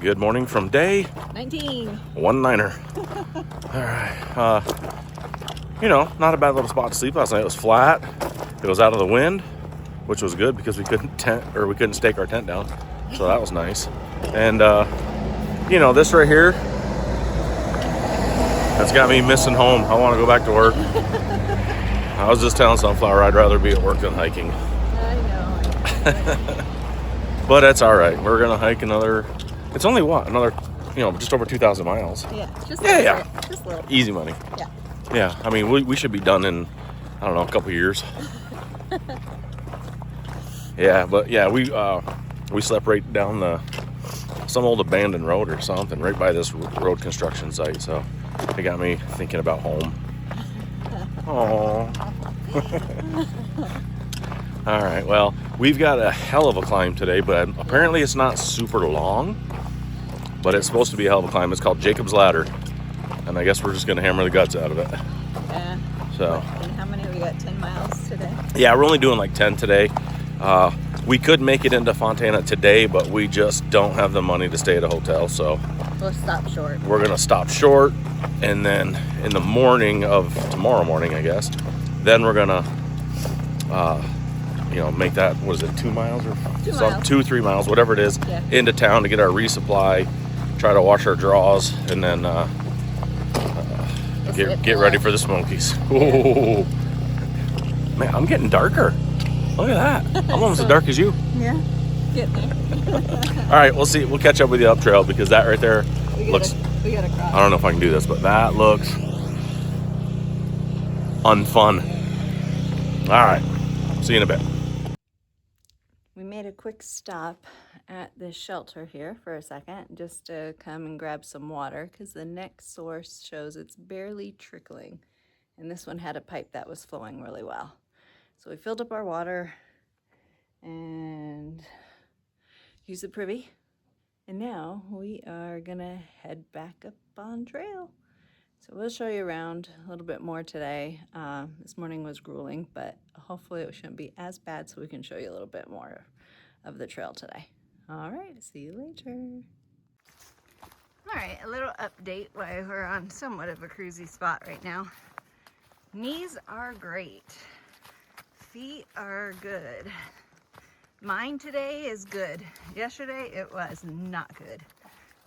Good morning from day 19. 19er. All right. Not a bad little spot to sleep last night. It was flat. It was out of the wind, which was good because we couldn't stake our tent down. So that was nice. And this right here, that's got me missing home. I want to go back to work. I was just telling Sunflower I'd rather be at work than hiking. I know. But that's all right. We're gonna hike another. It's only just over 2,000 miles. Yeah. Just a little. Easy money. Yeah. Yeah. I mean, we should be done in, I don't know, a couple years. Yeah, but yeah, we slept right down some old abandoned road or something, right by this road construction site. So it got me thinking about home. Aww. All right, well, we've got a hell of a climb today, but apparently it's not super long, but it's supposed to be a hell of a climb. It's called Jacob's Ladder, and I guess we're just going to hammer the guts out of it. Yeah. So. And how many? We got 10 miles today? Yeah, we're only doing like 10 today. We could make it into Fontana today, but we just don't have the money to stay at a hotel, so. We'll stop short. We're going to stop short, and then in the morning of tomorrow morning, I guess, then we're going to, make that, what is it, 2 miles or 2-3 miles, whatever it is, yeah, into town to get our resupply, try to wash our draws, and then get ready for the Smokies. Ooh. Man, I'm getting darker. Look at that. I'm almost as dark as you. Yeah, get there. All right, we'll see. We'll catch up with you up trail because that right there looks. We gotta cross. I don't know if I can do this, but that looks unfun. All right, see you in a bit. We made a quick stop at this shelter here for a second just to come and grab some water because the next source shows it's barely trickling, and this one had a pipe that was flowing really well. So we filled up our water and used the privy, and now we are gonna head back up on trail. So we'll show you around a little bit more today. This morning was grueling, but hopefully it shouldn't be as bad, so we can show you a little bit more of the trail today. All right, see you later. All right, a little update while we're on somewhat of a cruisy spot right now. Knees are great. Feet are good. Mine today is good. Yesterday it was not good.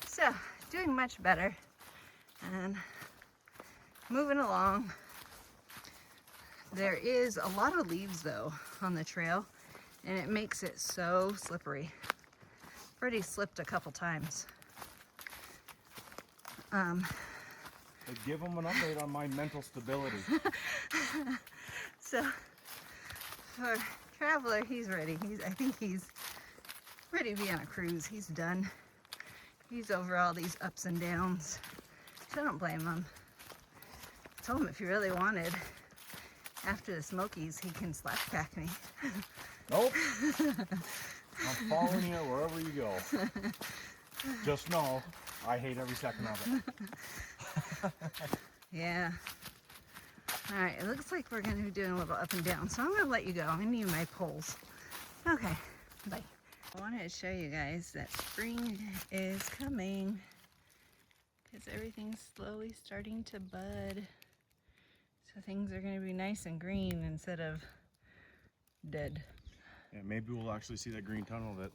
So, doing much better and moving along. There is a lot of leaves though on the trail, and it makes it so slippery. Already slipped a couple times. Give them an update on my mental stability. So, for Traveler, he's ready. I think he's ready to be on a cruise. He's done. He's over all these ups and downs. So I don't blame him. I told him if he really wanted, after the Smokies, he can slack pack me. Nope. I'm following you wherever you go. Just know, I hate every second of it. Yeah. All right, it looks like we're going to be doing a little up and down, so I'm going to let you go. I need my poles. Okay, bye. I wanted to show you guys that spring is coming because everything's slowly starting to bud. So things are going to be nice and green instead of dead. Yeah, maybe we'll actually see that green tunnel that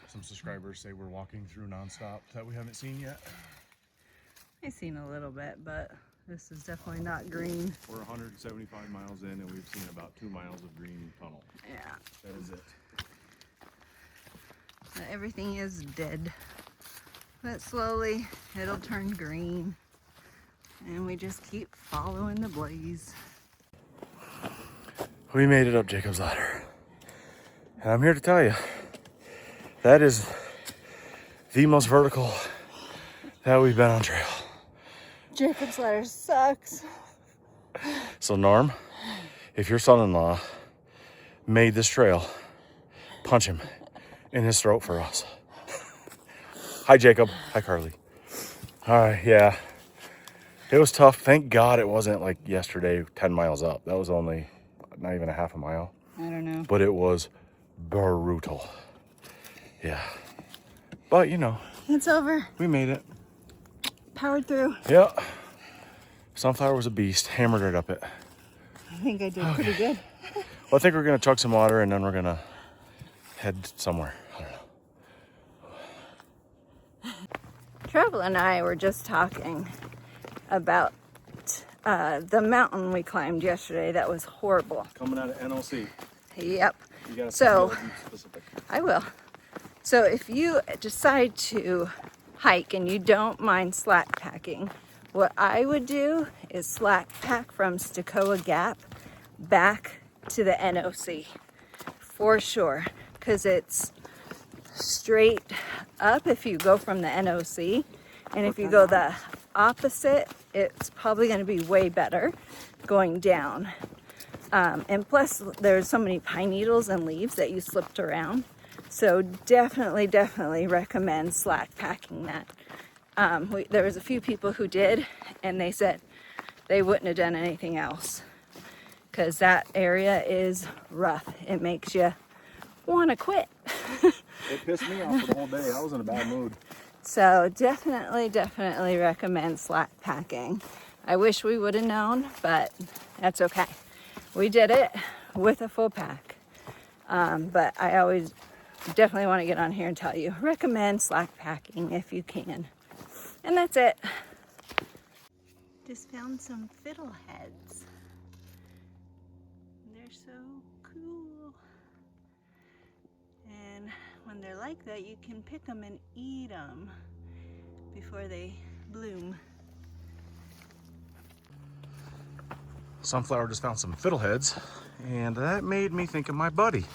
some subscribers say we're walking through nonstop that we haven't seen yet. I've seen a little bit, but this is definitely not green. We're 175 miles in and we've seen about 2 miles of green tunnel. Yeah. That is it. Everything is dead. But slowly it'll turn green. And we just keep following the blaze. We made it up Jacob's Ladder. And I'm here to tell you, that is the most vertical that we've been on trail. Jacob's Ladder sucks. So Norm, if your son-in-law made this trail, punch him in his throat for us. Hi Jacob, hi Carly. All right, yeah. It was tough. Thank God it wasn't like yesterday, 10 miles up. That was only not even a half a mile. I don't know. But it was brutal. Yeah. But, you know. It's over. We made it. Powered through. Yeah. Sunflower was a beast. Hammered right up it. I think I did pretty good. Well, I think we're gonna chug some water and then we're gonna head somewhere. I don't know. Travel and I were just talking about the mountain we climbed yesterday. That was horrible. Coming out of NLC. Yep. You gotta So, be specific. I will. So if you decide to hike and you don't mind slack packing, what I would do is slack pack from Stecoah Gap back to the NOC for sure, because it's straight up if you go from the NOC, and if you go the opposite, it's probably going to be way better going down. And plus there's so many pine needles and leaves that you slipped around. So definitely recommend slack packing that. There was a few people who did, and they said they wouldn't have done anything else because that area is rough. It makes you want to quit. It pissed me off for the whole day. I was in a bad mood. So definitely recommend slack packing. I wish we would have known, but that's okay. We did it with a full pack. But I always definitely want to get on here and tell you, recommend slack packing if you can. And that's it. Just found some fiddleheads. They're so cool. And when they're like that, you can pick them and eat them before they bloom. Sunflower just found some fiddleheads, and that made me think of my buddy.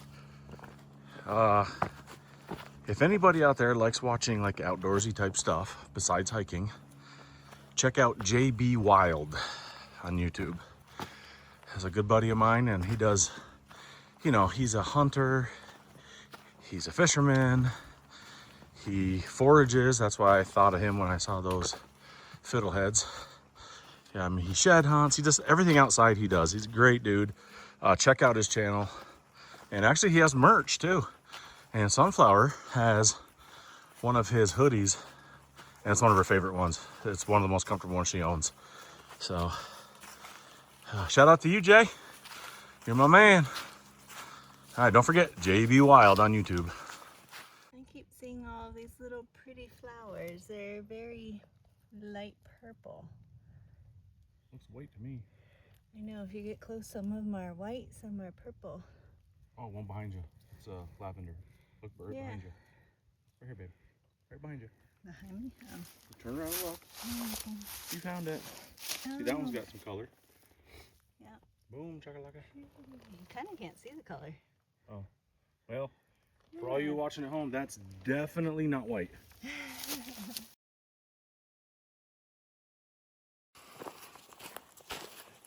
If anybody out there likes watching like outdoorsy type stuff besides hiking, check out JB Wild on YouTube. He's a good buddy of mine, and he does, you know, he's a hunter, he's a fisherman, he forages. That's why I thought of him when I saw those fiddleheads. Yeah, I mean, he shed hunts, he does everything outside he does. He's a great dude. Check out his channel. And actually he has merch too. And Sunflower has one of his hoodies, and it's one of her favorite ones. It's one of the most comfortable ones she owns. So, shout out to you, Jay. You're my man. All right, don't forget, JB Wild on YouTube. I keep seeing all these little pretty flowers. They're very light purple. Looks white to me. I know, if you get close, some of them are white, some are purple. Oh, one behind you. It's lavender. Look, right behind you. Right here, babe. Right behind you. Behind me? Oh. Turn around and look. Okay. You found it. Oh. See, that one's got some color. Yeah. Boom, chakalaka. You kind of can't see the color. Oh, well, for all you watching at home, that's definitely not white.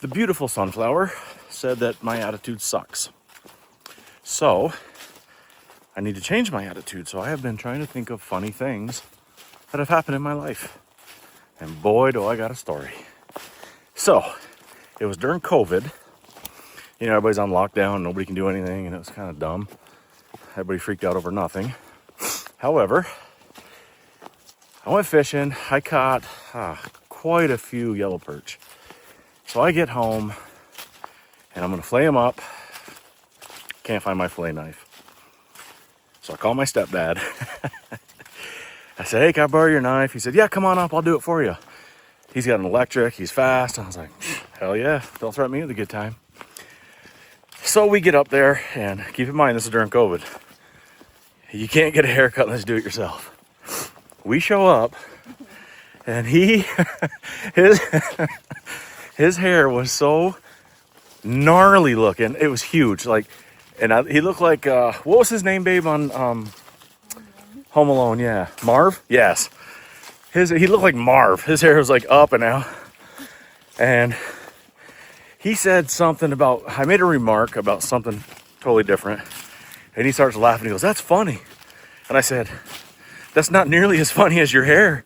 The beautiful Sunflower said that my attitude sucks. So, I need to change my attitude. So I have been trying to think of funny things that have happened in my life. And boy, do I got a story. So, it was during COVID. You know, everybody's on lockdown, nobody can do anything, and it was kind of dumb. Everybody freaked out over nothing. However, I went fishing. I caught quite a few yellow perch. So I get home, and I'm gonna fillet them up. Can't find my fillet knife. So I call my stepdad. I said, hey, can I borrow your knife? He said, yeah, come on up, I'll do it for you. He's got an electric, he's fast. I was like, hell yeah, don't threaten me with a good time. So we get up there, and keep in mind, this is during COVID. You can't get a haircut unless you do it yourself. We show up, and his hair was so gnarly looking. It was huge. Like, and he looked like, what was his name, babe, on Home Alone? Yeah, Marv? Yes. He looked like Marv. His hair was like up and out. And he said something about, I made a remark about something totally different. And he starts laughing. He goes, that's funny. And I said, that's not nearly as funny as your hair.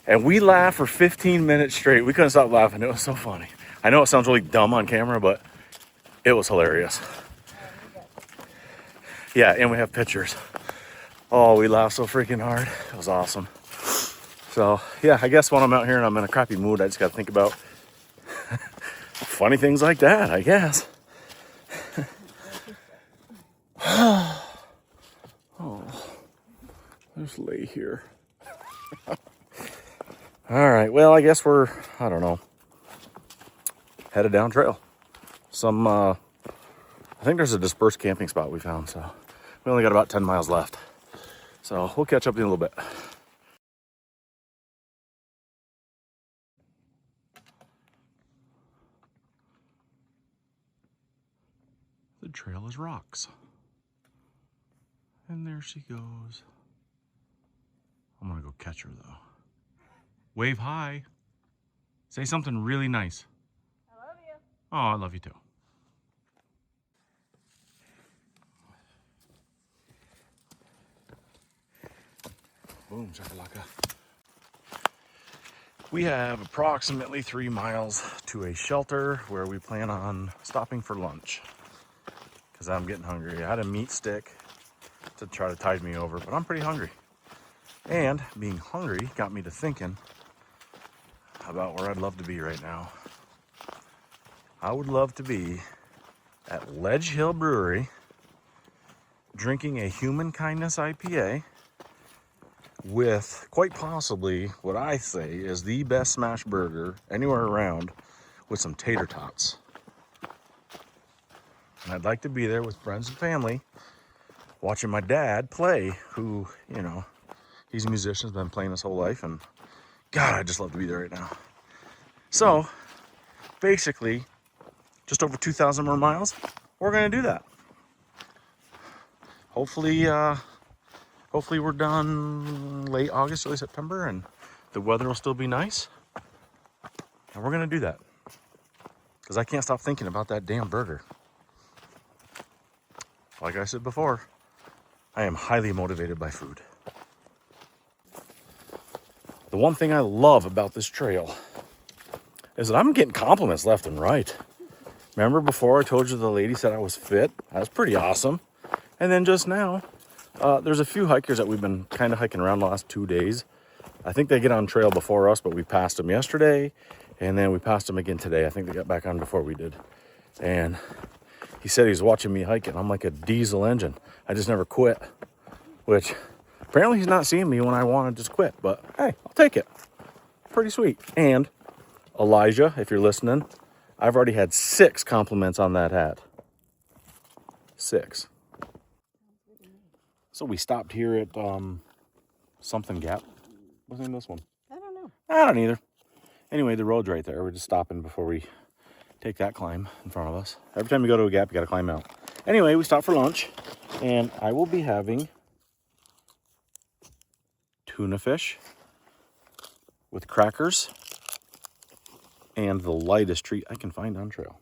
And we laughed for 15 minutes straight. We couldn't stop laughing. It was so funny. I know it sounds really dumb on camera, but it was hilarious. Yeah, and we have pictures. Oh, we laughed so freaking hard. It was awesome. So yeah, I guess when I'm out here and I'm in a crappy mood, I just got to think about funny things like that, I guess. Oh, just lay here. All right, well, I guess we're, I don't know, headed down trail. I think there's a dispersed camping spot we found, so we only got about 10 miles left. So we'll catch up in a little bit. The trail is rocks. And there she goes. I'm gonna go catch her though. Wave hi. Say something really nice. I love you. Oh, I love you too. Boom, shakalaka. We have approximately 3 miles to a shelter where we plan on stopping for lunch. Because I'm getting hungry. I had a meat stick to try to tide me over, but I'm pretty hungry. And being hungry got me to thinking about where I'd love to be right now. I would love to be at Ledge Hill Brewery drinking a Human Kindness IPA with quite possibly what I say is the best smash burger anywhere around with some tater tots. And I'd like to be there with friends and family watching my dad play, who, you know, he's a musician, has been playing his whole life, and God, I just love to be there right now. So, basically, just over 2,000 more miles, we're gonna do that. Hopefully we're done late August, early September, and the weather will still be nice. And we're gonna do that. Because I can't stop thinking about that damn burger. Like I said before, I am highly motivated by food. The one thing I love about this trail is that I'm getting compliments left and right. Remember before I told you the lady said I was fit? That's pretty awesome. And then just now, there's a few hikers that we've been kind of hiking around the last 2 days. I think they get on trail before us, but we passed them yesterday, and then we passed them again today. I think they got back on before we did. And he said he's watching me hiking. I'm like a diesel engine. I just never quit, which apparently he's not seeing me when I want to just quit, but hey, I'll take it. Pretty sweet. And Elijah, if you're listening, I've already had 6 compliments on that hat. 6. So we stopped here at something Gap. What's the name of this one? I don't know. I don't either. Anyway, the road's right there. We're just stopping before we take that climb in front of us. Every time you go to a Gap, you got to climb out. Anyway, we stopped for lunch, and I will be having tuna fish with crackers and the lightest treat I can find on trail.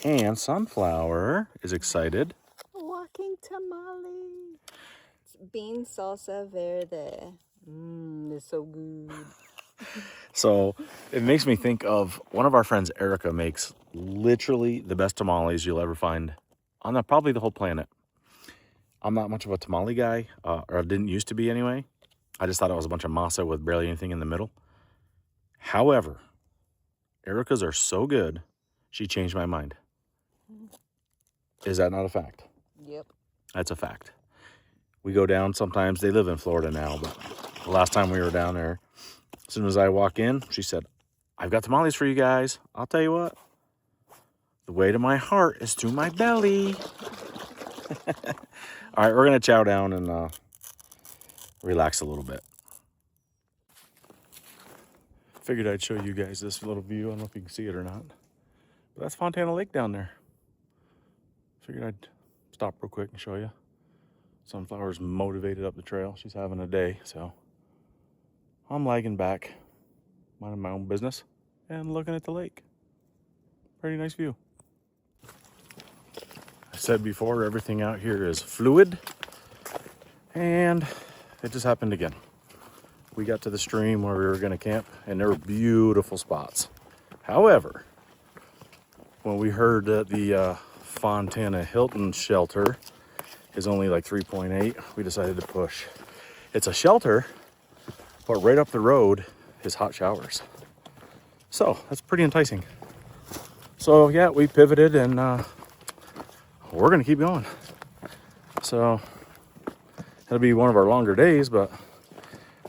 And Sunflower is excited. Walking tamale. It's bean salsa verde. It's so good. So it makes me think of one of our friends, Erica, makes literally the best tamales you'll ever find on probably the whole planet. I'm not much of a tamale guy, or I didn't used to be anyway. I just thought it was a bunch of masa with barely anything in the middle. However, Erica's are so good, she changed my mind. Is that not a fact? Yep. That's a fact. We go down sometimes. They live in Florida now, but the last time we were down there, as soon as I walk in, she said, I've got tamales for you guys. I'll tell you what, the way to my heart is through my belly. All right, we're going to chow down and relax a little bit. Figured I'd show you guys this little view. I don't know if you can see it or not, but that's Fontana Lake down there. Figured I'd stop real quick and show you. Sunflower's motivated up the trail. She's having a day, so I'm lagging back, minding my own business, and looking at the lake. Pretty nice view. I said before, everything out here is fluid, and it just happened again. We got to the stream where we were going to camp, and there were beautiful spots. However, when we heard that the Fontana Hilton shelter is only like 3.8, we decided to push. It's a shelter, but right up the road is hot showers. So that's pretty enticing. So yeah, we pivoted and we're gonna keep going. So it'll be one of our longer days, but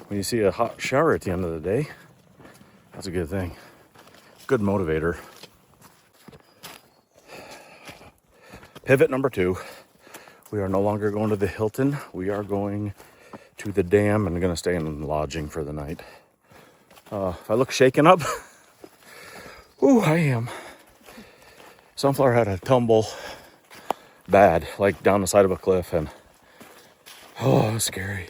when you see a hot shower at the end of the day, that's a good thing. Good motivator. Pivot number 2. We are no longer going to the Hilton. We are going to the dam and gonna stay in lodging for the night. If I look shaken up, ooh, I am. Sunflower had a tumble bad, like down the side of a cliff, and oh, it was scary.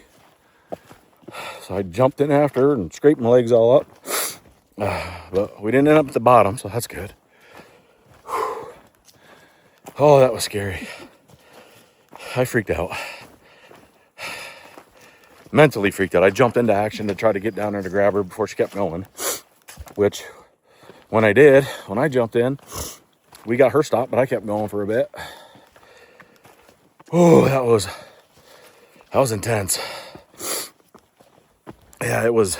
So I jumped in after her and scraped my legs all up. But we didn't end up at the bottom, so that's good. Oh, that was scary. I freaked out. Mentally freaked out. I jumped into action to try to get down there to grab her before she kept going. Which, when I did, when I jumped in, we got her stopped, but I kept going for a bit. Oh, that was intense. Yeah, it was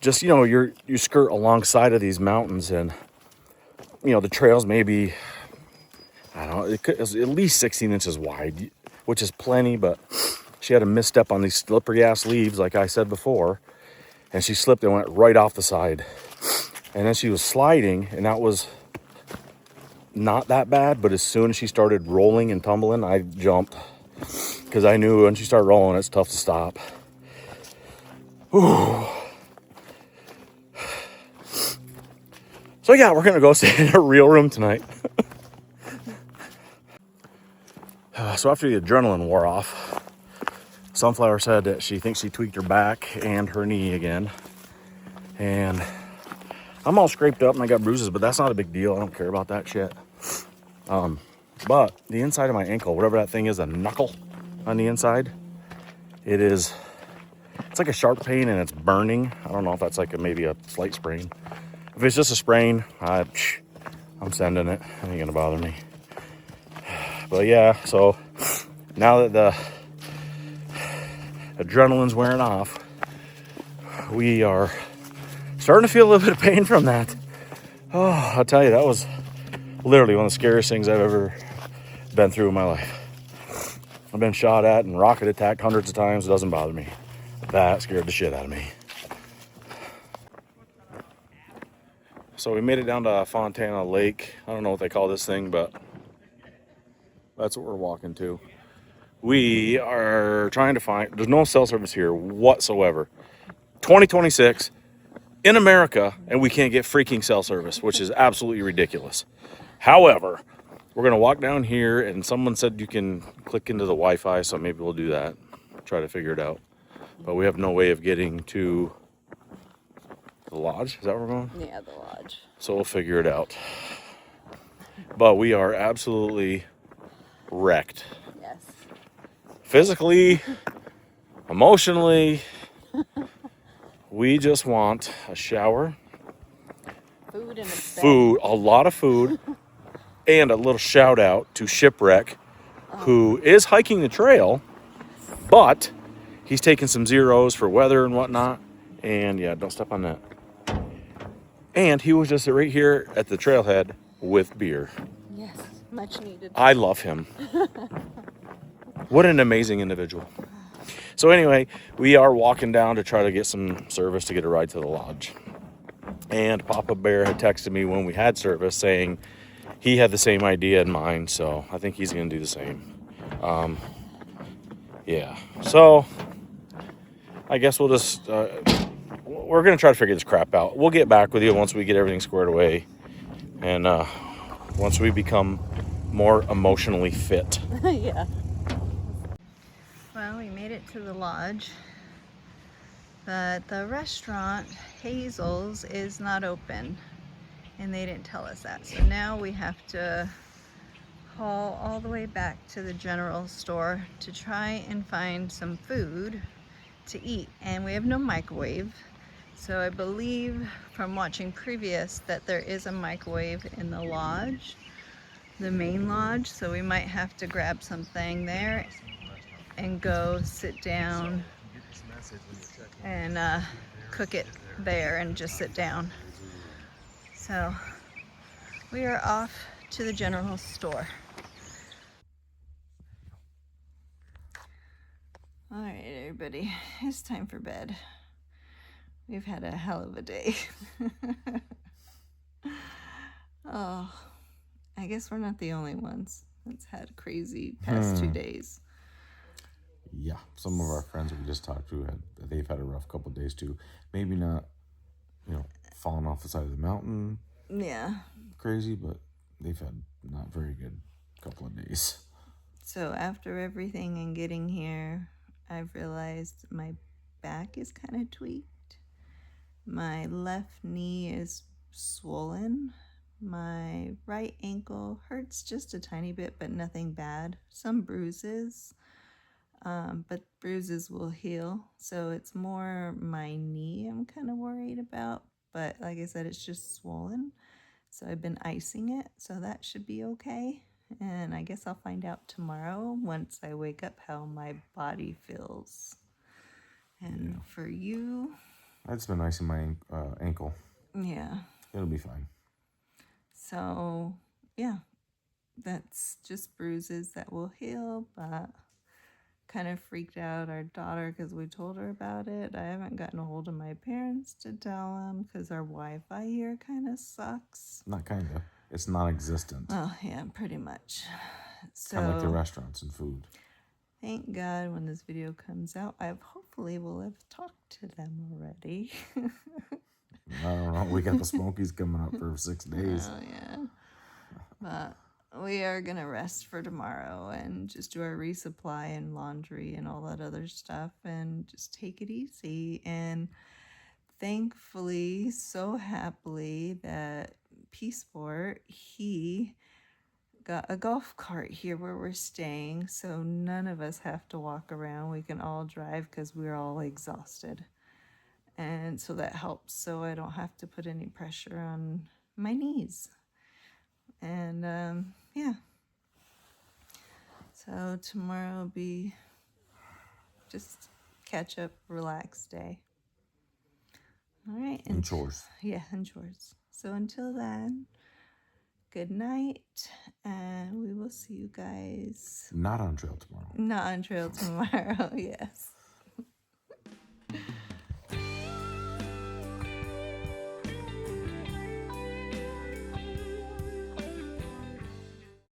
just, you know, you skirt alongside of these mountains, and you know the trails maybe, I don't know, it's at least 16 inches wide, which is plenty, but she had a misstep on these slippery ass leaves, like I said before, and she slipped and went right off the side. And then she was sliding, and that was not that bad, but as soon as she started rolling and tumbling, I jumped, because I knew when she started rolling, it's tough to stop. Whew. So yeah, we're gonna go stay in a real room tonight. So after the adrenaline wore off, Sunflower said that she thinks she tweaked her back and her knee again. And I'm all scraped up and I got bruises, but that's not a big deal. I don't care about that shit. But the inside of my ankle, whatever that thing is, a knuckle on the inside, it's like a sharp pain and it's burning. I don't know if that's like maybe a slight sprain. If it's just a sprain, I'm sending it. It ain't gonna bother me. But yeah, so now that the adrenaline's wearing off, we are starting to feel a little bit of pain from that. Oh, I'll tell you, that was literally one of the scariest things I've ever been through in my life. I've been shot at and rocket attacked hundreds of times. It doesn't bother me. That scared the shit out of me. So we made it down to Fontana Lake. I don't know what they call this thing, but that's what we're walking to. We are trying to find, there's no cell service here whatsoever. 2026 in America, and we can't get freaking cell service, which is absolutely ridiculous. However, we're gonna walk down here, and someone said you can click into the Wi-Fi, so maybe we'll do that, try to figure it out. But we have no way of getting to the lodge. Is that where we're going? Yeah, the lodge. So we'll figure it out. But we are absolutely wrecked. Yes. Physically, emotionally, we just want a shower, Food and food, a lot of food, and a little shout out to Shipwreck, who is hiking the trail, but he's taking some zeros for weather and whatnot. And yeah, don't step on that. And he was just right here at the trailhead with beer. Yes, much needed. I love him. What an amazing individual. So anyway, we are walking down to try to get some service to get a ride to the lodge. And Papa Bear had texted me when we had service saying he had the same idea in mind. So I think he's going to do the same. Yeah. So I guess we'll just... we're going to try to figure this crap out. We'll get back with you once we get everything squared away. And once we become more emotionally fit. Yeah. Well, we made it to the lodge. But the restaurant, Hazel's, is not open. And they didn't tell us that. So now we have to haul all the way back to the general store to try and find some food to eat. And we have no microwave. So I believe from watching previous that there is a microwave in the lodge, the main lodge. So we might have to grab something there and go sit down and cook it there and just sit down. So we are off to the general store. All right, everybody, it's time for bed. We've had a hell of a day. Oh, I guess we're not the only ones that's had crazy past 2 days. Yeah, some of our friends we just talked to, they've had a rough couple of days too. Maybe not, falling off the side of the mountain Yeah. crazy, but they've had not very good couple of days. So after everything and getting here, I've realized my back is kind of tweaked. My left knee is swollen. My right ankle hurts just a tiny bit, but nothing bad. Some bruises, but bruises will heal. So it's more my knee I'm kind of worried about. But like I said, it's just swollen. So I've been icing it, so that should be okay. And I guess I'll find out tomorrow once I wake up how my body feels. And for you? I just been icing my ankle. Yeah. It'll be fine. So, yeah, that's just bruises that will heal, but kind of freaked out our daughter because we told her about it. I haven't gotten a hold of my parents to tell them because our Wi-Fi here kind of sucks. Not kind of. It's non-existent. Oh, yeah, pretty much. So, kind of like the restaurants and food. Thank God when this video comes out, I hopefully will have talked to them already. I don't know. We got the Smokies coming up for 6 days. Oh, yeah. But we are going to rest for tomorrow and just do our resupply and laundry and all that other stuff and just take it easy. And thankfully, so happily that P-Sport, he got a golf cart here where we're staying, so none of us have to walk around. We can all drive because we're all exhausted. And so that helps, so I don't have to put any pressure on my knees. And yeah. So tomorrow will be just catch up, relaxed day. All right. And chores. Yeah, and chores. So until then, good night, and we will see you guys. Not on trail tomorrow. Not on trail tomorrow, yes.